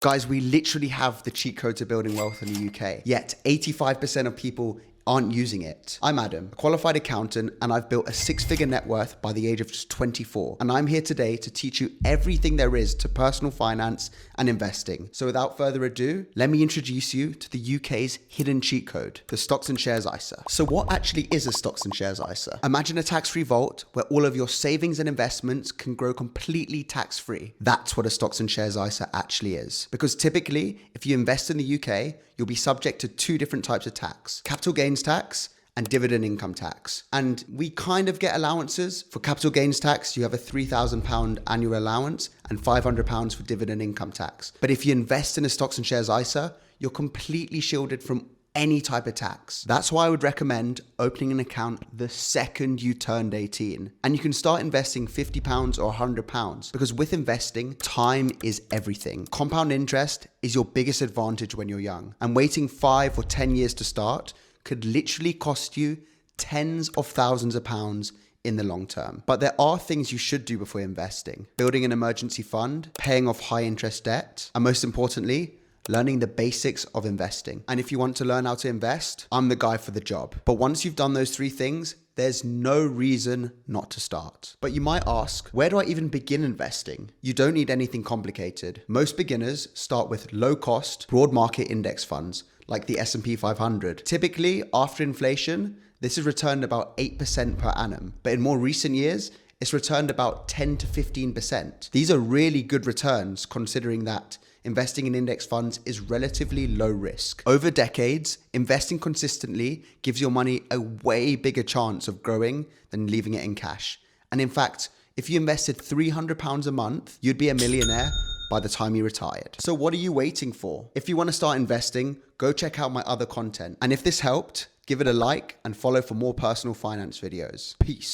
Guys, we literally have the cheat code to building wealth in the UK, yet 85% of people aren't using it. I'm Adam, a qualified accountant, and I've built a six-figure net worth by the age of just 24. And I'm here today to teach you everything there is to personal finance and investing. So without further ado, let me introduce you to the UK's hidden cheat code, the Stocks and Shares ISA. So what actually is a Stocks and Shares ISA? Imagine a tax-free vault where all of your savings and investments can grow completely tax-free. That's what a Stocks and Shares ISA actually is. Because typically, if you invest in the UK, you'll be subject to two different types of tax: capital gains tax and dividend income tax. And we kind of get allowances. For capital gains tax, you have a £3,000 annual allowance and £500 for dividend income tax. But if you invest in a Stocks and Shares ISA, you're completely shielded from any type of tax. That's why I would recommend opening an account the second you turned 18. And you can start investing £50 or £100 because with investing, time is everything. Compound interest is your biggest advantage when you're young. And waiting 5 or 10 years to start could literally cost you tens of thousands of pounds in the long term. But there are things you should do before investing: building an emergency fund, paying off high interest debt, and most importantly, learning the basics of investing. And if you want to learn how to invest, I'm the guy for the job. But once you've done those 3 things, there's no reason not to start. But you might ask, where do I even begin investing? You don't need anything complicated. Most beginners start with low-cost, broad market index funds like the S&P 500. Typically, after inflation, this has returned about 8% per annum. But in more recent years, it's returned about 10 to 15%. These are really good returns considering that investing in index funds is relatively low risk. Over decades, investing consistently gives your money a way bigger chance of growing than leaving it in cash. And in fact, if you invested £300 a month, you'd be a millionaire by the time you retired. So what are you waiting for? If you want to start investing, go check out my other content. And if this helped, give it a like and follow for more personal finance videos. Peace.